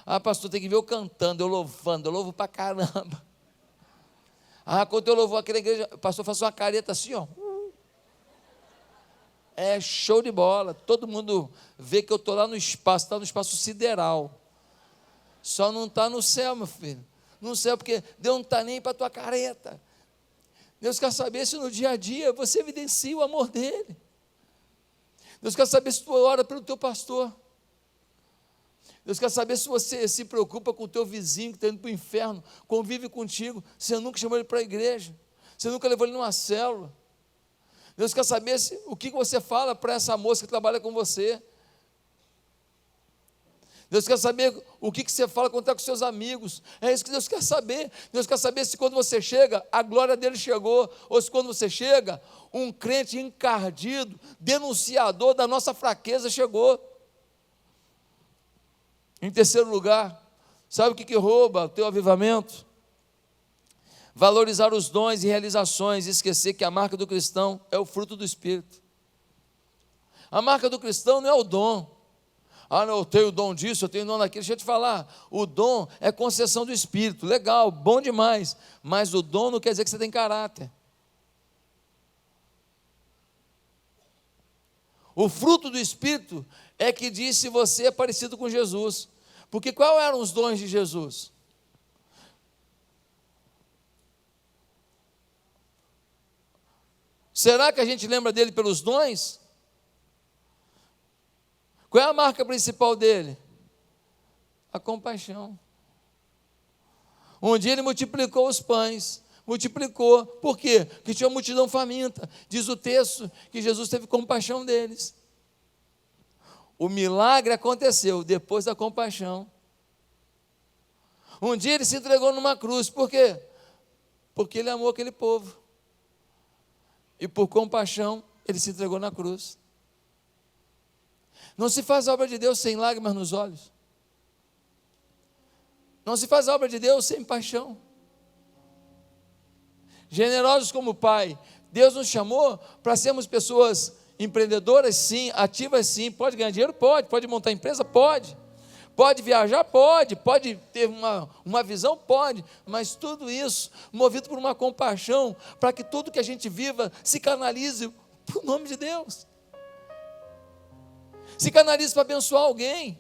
Ah, pastor, tem que ver eu cantando, eu louvando, eu louvo para caramba. Ah, quando eu louvo aquela igreja, o pastor faz uma careta assim, ó. É show de bola, todo mundo vê que eu estou lá no espaço, está no espaço sideral, só não está no céu, meu filho, no céu, porque Deus não está nem para a tua careta. Deus quer saber se no dia a dia você evidencia o amor dEle. Deus quer saber se tu ora pelo teu pastor. Deus quer saber se você se preocupa com o teu vizinho que está indo para o inferno, convive contigo, você nunca chamou ele para a igreja, você nunca levou ele numa célula. Deus quer saber o que você fala para essa moça que trabalha com você. Deus quer saber o que você fala quando está com seus amigos. É isso que Deus quer saber. Deus quer saber se quando você chega, a glória dele chegou, ou se quando você chega, um crente encardido, denunciador da nossa fraqueza chegou. Em terceiro lugar, sabe o que rouba o teu avivamento? Valorizar os dons e realizações e esquecer que a marca do cristão é o fruto do Espírito. A marca do cristão não é o dom. Ah, não, eu tenho o dom disso, eu tenho o dom daquilo. Deixa eu te falar, o dom é concessão do Espírito. Legal, bom demais. Mas o dom não quer dizer que você tem caráter. O fruto do Espírito é que diz se você é parecido com Jesus. Porque quais eram os dons de Jesus? Será que a gente lembra dele pelos dons? Qual é a marca principal dele? A compaixão. Um dia ele multiplicou os pães, multiplicou. Por quê? Porque tinha uma multidão faminta. Diz o texto que Jesus teve compaixão deles. O milagre aconteceu depois da compaixão. Um dia ele se entregou numa cruz. Por quê? Porque ele amou aquele povo. E por compaixão, ele se entregou na cruz. Não se faz a obra de Deus sem lágrimas nos olhos. Não se faz a obra de Deus sem paixão. Generosos como Pai, Deus nos chamou para sermos pessoas empreendedoras, sim, ativas, sim. Pode ganhar dinheiro? Pode montar empresa? Pode viajar? Pode ter uma visão? Pode, mas tudo isso movido por uma compaixão, para que tudo que a gente viva se canalize para o nome de Deus, se canalize para abençoar alguém.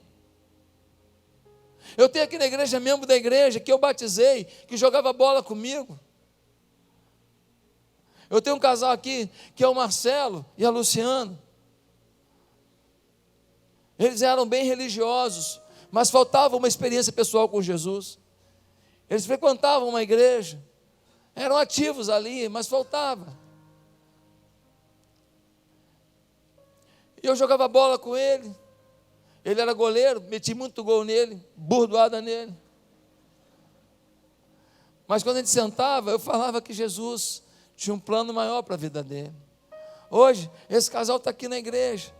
Eu tenho aqui na igreja membro da igreja que eu batizei, que jogava bola comigo. Eu tenho um casal aqui que é o Marcelo e a Luciana. Eles eram bem religiosos, mas faltava uma experiência pessoal com Jesus. Eles frequentavam uma igreja, eram ativos ali, mas faltava. E eu jogava bola com ele. Ele era goleiro, meti muito gol nele, burdoada nele. Mas quando a gente sentava, eu falava que Jesus tinha um plano maior para a vida dele. Hoje, esse casal está aqui na igreja,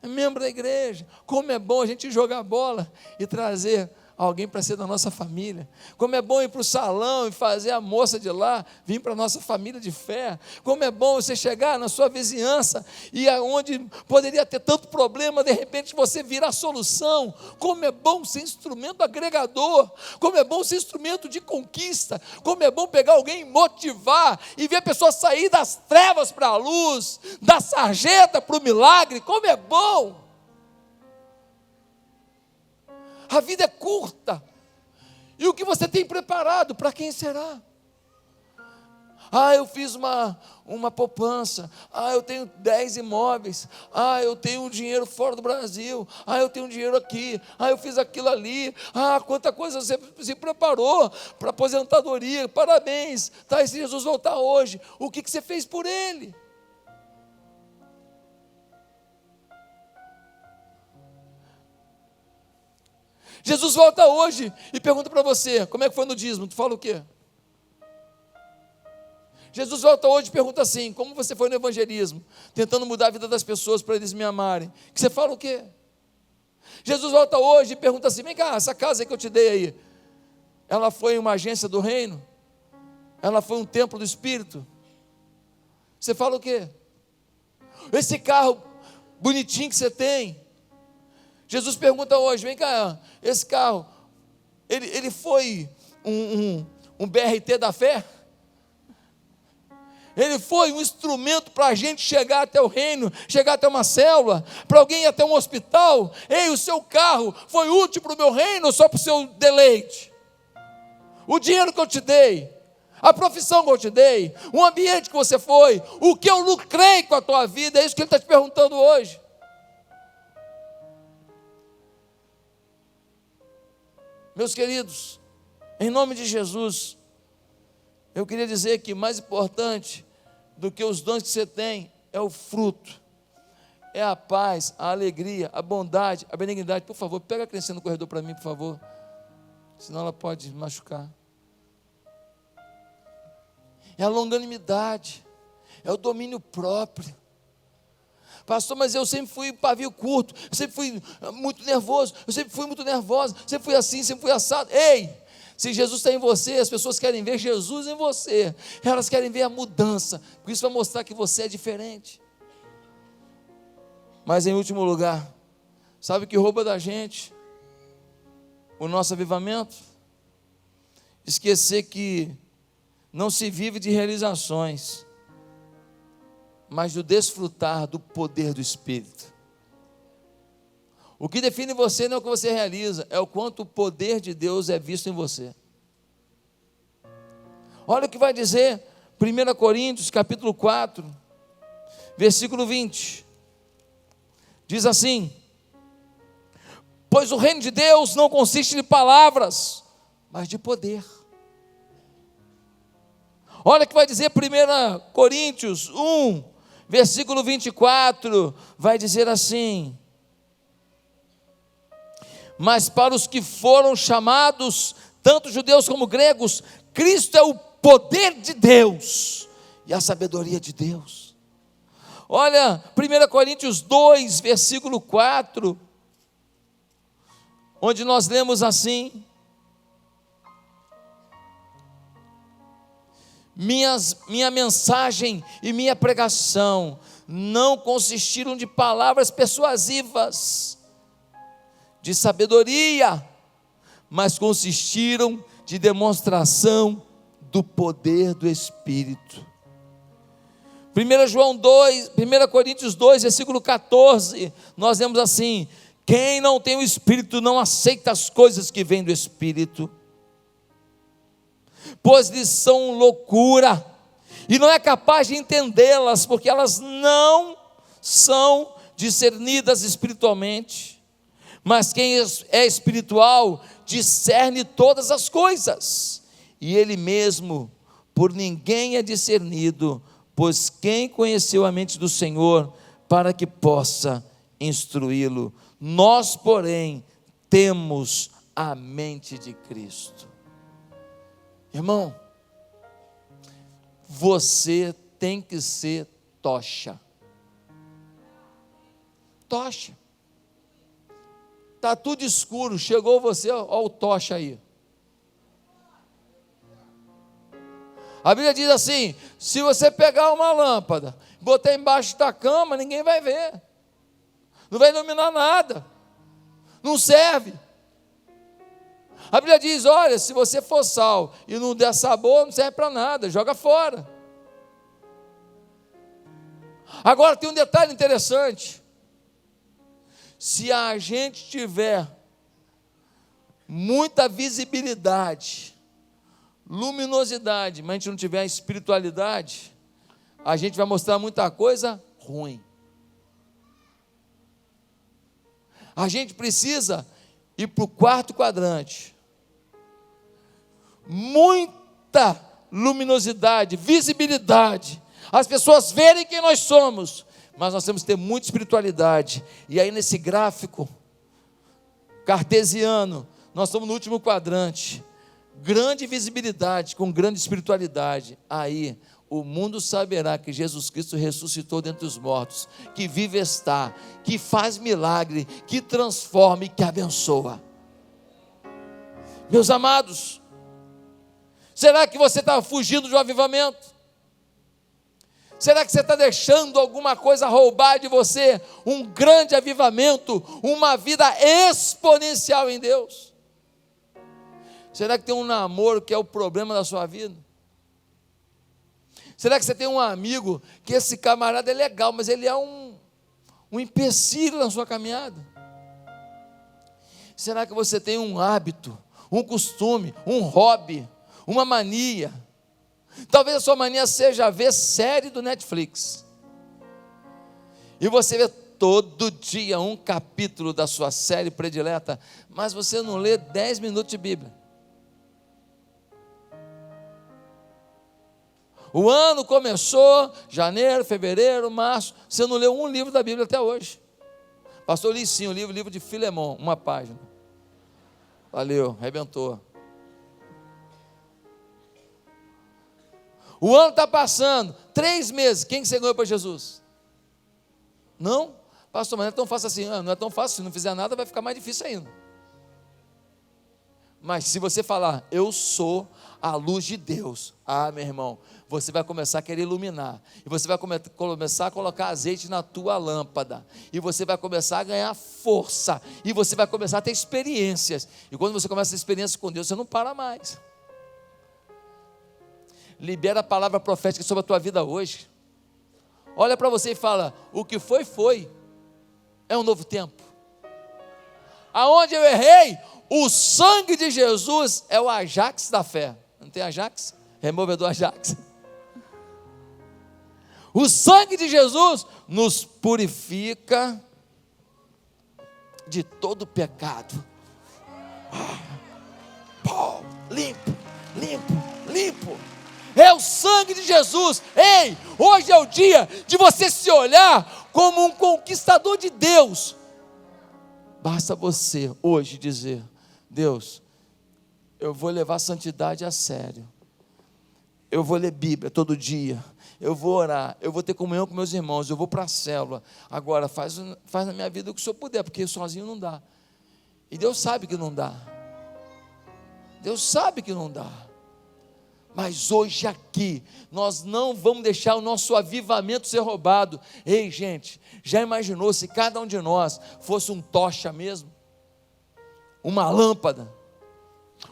é membro da igreja. Como é bom a gente jogar bola e trazer alguém para ser da nossa família. Como é bom ir para o salão e fazer a moça de lá vir para a nossa família de fé. Como é bom você chegar na sua vizinhança e aonde poderia ter tanto problema, de repente você virar a solução. Como é bom ser instrumento agregador. Como é bom ser instrumento de conquista. Como é bom pegar alguém e motivar e ver a pessoa sair das trevas para a luz, da sarjeta para o milagre. Como é bom! A vida é curta. E o que você tem preparado, para quem será? Eu fiz uma poupança. Eu tenho 10 imóveis. Eu tenho dinheiro fora do Brasil. Eu tenho dinheiro aqui. Eu fiz aquilo ali. Quanta coisa você se preparou para aposentadoria. Parabéns. E se Jesus voltar hoje, o que você fez por Ele? Jesus volta hoje e pergunta para você, como é que foi no dízimo? Tu fala o quê? Jesus volta hoje e pergunta assim, como você foi no evangelismo? Tentando mudar a vida das pessoas para eles me amarem. Que você fala o quê? Jesus volta hoje e pergunta assim, vem cá, essa casa que eu te dei aí, ela foi uma agência do reino? Ela foi um templo do Espírito? Você fala o quê? Esse carro bonitinho que você tem, Jesus pergunta hoje, vem cá, esse carro, ele foi um BRT da fé? Ele foi um instrumento para a gente chegar até o reino, chegar até uma célula, para alguém ir até um hospital? Ei, o seu carro foi útil para o meu reino ou só para o seu deleite? O dinheiro que eu te dei, a profissão que eu te dei, o ambiente que você foi, o que eu lucrei com a tua vida, é isso que ele está te perguntando hoje. Meus queridos, em nome de Jesus, eu queria dizer que mais importante do que os dons que você tem é o fruto, é a paz, a alegria, a bondade, a benignidade. Por favor, pega a criança no corredor para mim, por favor, senão ela pode machucar. É a longanimidade, é o domínio próprio. Pastor, mas eu sempre fui pavio curto, eu sempre fui muito nervoso, eu sempre fui muito nervosa, sempre fui assim, sempre fui assado. Ei, se Jesus está em você, as pessoas querem ver Jesus em você, elas querem ver a mudança, porque isso vai mostrar que você é diferente. Mas em último lugar, sabe o que rouba da gente o nosso avivamento? Esquecer que não se vive de realizações, mas do desfrutar do poder do Espírito. O que define você não é o que você realiza, é o quanto o poder de Deus é visto em você. Olha o que vai dizer 1 Coríntios capítulo 4, versículo 20. Diz assim: pois o reino de Deus não consiste de palavras, mas de poder. Olha o que vai dizer 1 Coríntios 1, versículo 24, vai dizer assim: mas para os que foram chamados, tanto judeus como gregos, Cristo é o poder de Deus e a sabedoria de Deus. Olha, 1 Coríntios 2, versículo 4, onde nós lemos assim: minha mensagem e minha pregação não consistiram de palavras persuasivas, de sabedoria, mas consistiram de demonstração do poder do Espírito. 1 Coríntios 2, versículo 14, nós lemos assim: quem não tem o Espírito não aceita as coisas que vêm do Espírito, pois lhes são loucura, e não é capaz de entendê-las, porque elas não são discernidas espiritualmente. Mas quem é espiritual discerne todas as coisas, e ele mesmo por ninguém é discernido, pois quem conheceu a mente do Senhor para que possa instruí-lo? Nós, porém, temos a mente de Cristo. Irmão, você tem que ser tocha. Tocha. Está tudo escuro, chegou você, olha o tocha aí. A Bíblia diz assim: se você pegar uma lâmpada, botar embaixo da cama, ninguém vai ver, não vai iluminar nada, não serve. A Bíblia diz: olha, se você for sal e não der sabor, não serve para nada, joga fora. Agora tem um detalhe interessante: se a gente tiver muita visibilidade, luminosidade, mas a gente não tiver espiritualidade, a gente vai mostrar muita coisa ruim. A gente precisa ir para o quarto quadrante, muita luminosidade, visibilidade, as pessoas verem quem nós somos, mas nós temos que ter muita espiritualidade. E aí nesse gráfico cartesiano, nós estamos no último quadrante, grande visibilidade com grande espiritualidade. Aí o mundo saberá que Jesus Cristo ressuscitou dentre os mortos, que vive está, que faz milagre, que transforma e que abençoa. Meus amados, será que você está fugindo de um avivamento? Será que você está deixando alguma coisa roubar de você um grande avivamento, uma vida exponencial em Deus? Será que tem um namoro que é o problema da sua vida? Será que você tem um amigo que esse camarada é legal, mas ele é um empecilho na sua caminhada? Será que você tem um hábito, um costume, um hobby, uma mania? Talvez a sua mania seja ver série do Netflix, e você vê todo dia um capítulo da sua série predileta, mas você não lê 10 minutos de Bíblia. O ano começou, janeiro, fevereiro, março, você não leu um livro da Bíblia até hoje. Pastor, li sim, o livro de Filemon, uma página. Valeu, arrebentou. O ano está passando, 3 meses, quem que você ganhou para Jesus? Não? Pastor, mas não é tão fácil assim. Não é tão fácil, se não fizer nada vai ficar mais difícil ainda. Mas se você falar, eu sou a luz de Deus, meu irmão, você vai começar a querer iluminar, e você vai começar a colocar azeite na tua lâmpada, e você vai começar a ganhar força, e você vai começar a ter experiências, e quando você começa a ter experiência com Deus, você não para mais. Libera a palavra profética sobre a tua vida hoje. Olha para você e fala, o que foi, foi, é um novo tempo. Aonde eu errei, o sangue de Jesus é o Ajax da fé. Não tem Ajax? Removedor Ajax. O sangue de Jesus nos purifica de todo pecado. Limpo, limpo, limpo. é o sangue de Jesus. Ei, hoje é o dia de você se olhar como um conquistador de Deus. Basta você hoje dizer: Deus, eu vou levar a santidade a sério, eu vou ler Bíblia todo dia, eu vou orar, eu vou ter comunhão com meus irmãos, eu vou para a célula. Agora faz na minha vida o que o Senhor puder, porque sozinho não dá. E Deus sabe que não dá. Deus sabe que não dá. Mas hoje aqui, nós não vamos deixar o nosso avivamento ser roubado. Ei, gente, já imaginou se cada um de nós fosse um tocha mesmo? Uma lâmpada?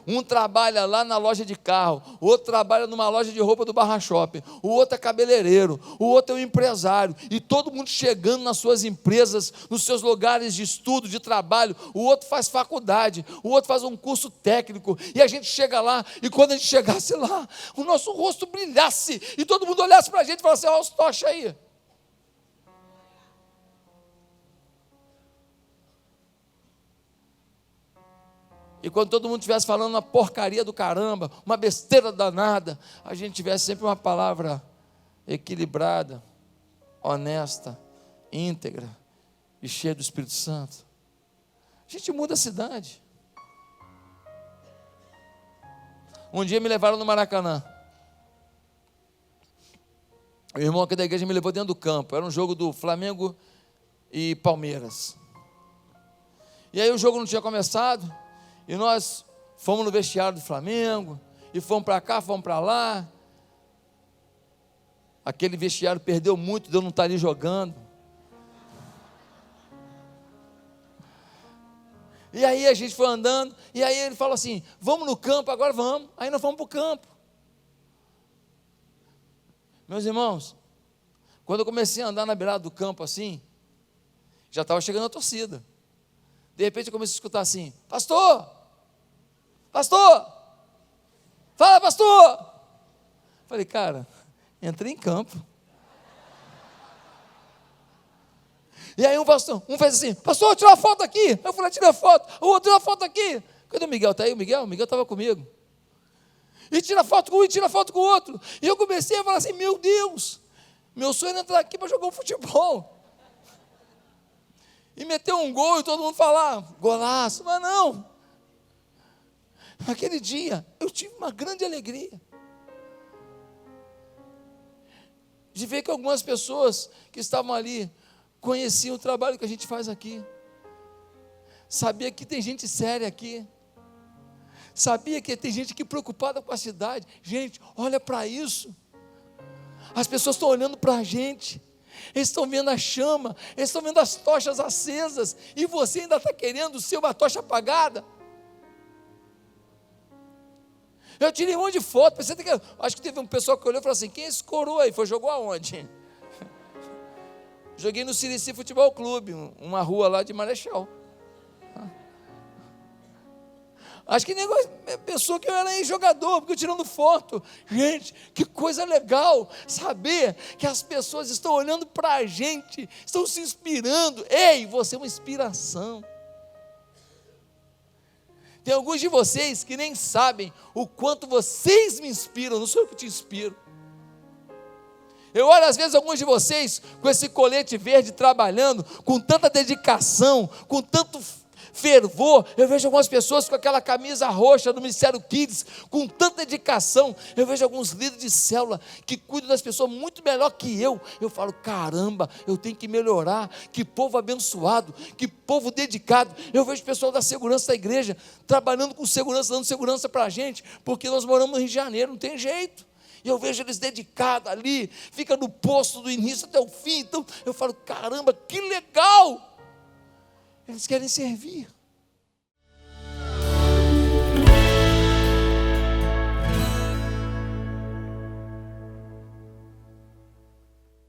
Um trabalha lá na loja de carro, o outro trabalha numa loja de roupa do Barra Shopping, o outro é cabeleireiro, o outro é um empresário, e todo mundo chegando nas suas empresas, nos seus lugares de estudo, de trabalho. O outro faz faculdade, o outro faz um curso técnico, e a gente chega lá, e quando a gente chegasse lá, o nosso rosto brilhasse, e todo mundo olhasse para a gente e falasse: olha os tocha aí. E quando todo mundo estivesse falando uma porcaria do caramba, uma besteira danada, a gente tivesse sempre uma palavra equilibrada, honesta, íntegra e cheia do Espírito Santo. A gente muda a cidade. Um dia me levaram no Maracanã. O irmão aqui da igreja me levou dentro do campo. Era um jogo do Flamengo e Palmeiras. E aí o jogo não tinha começado. E nós fomos no vestiário do Flamengo, e fomos para cá, fomos para lá. Aquele vestiário perdeu muito de eu não estar ali jogando. E aí a gente foi andando, e aí ele falou assim: vamos no campo, agora vamos. Aí nós fomos para o campo. Meus irmãos, quando eu comecei a andar na beirada do campo assim, já estava chegando a torcida. De repente eu comecei a escutar assim: pastor! Pastor! Fala, pastor! Falei: cara, entrei em campo. E aí um fez assim: pastor, tira uma foto aqui. Eu falei: tira a foto. O outro: tira a foto aqui. Cadê o Miguel? Está aí o Miguel? O Miguel estava comigo. E tira foto com um e tira foto com o outro. E eu comecei a falar assim: meu Deus, meu sonho era entrar aqui para jogar um futebol. E meter um gol e todo mundo falar: golaço. Mas não. Naquele dia, eu tive uma grande alegria de ver que algumas pessoas que estavam ali conheciam o trabalho que a gente faz aqui. Sabia que tem gente séria aqui. Sabia que tem gente aqui preocupada com a cidade. Gente, olha para isso. As pessoas estão olhando para a gente. Eles estão vendo a chama. Eles estão vendo as tochas acesas. E você ainda está querendo ser uma tocha apagada. Eu tirei um monte de foto. Acho que teve um pessoal que olhou e falou assim: quem é esse coroa aí? Jogou aonde? Joguei no Sirici Futebol Clube, uma rua lá de Marechal. Acho que negócio, pensou que eu era jogador, porque eu tirando foto. Gente, que coisa legal saber que as pessoas estão olhando para a gente, estão se inspirando. Ei, você é uma inspiração. Tem alguns de vocês que nem sabem o quanto vocês me inspiram, não sou eu que te inspiro. Eu olho às vezes alguns de vocês com esse colete verde trabalhando, com tanta dedicação, com tanto fervor. Eu vejo algumas pessoas com aquela camisa roxa do Ministério Kids, com tanta dedicação. Eu vejo alguns líderes de célula que cuidam das pessoas muito melhor que eu. Eu falo: caramba, eu tenho que melhorar. Que povo abençoado, que povo dedicado. Eu vejo pessoal da segurança da igreja trabalhando com segurança, dando segurança para a gente, porque nós moramos no Rio de Janeiro, não tem jeito. E eu vejo eles dedicados ali, fica no posto do início até o fim. Então eu falo: caramba, que legal. Eles querem servir.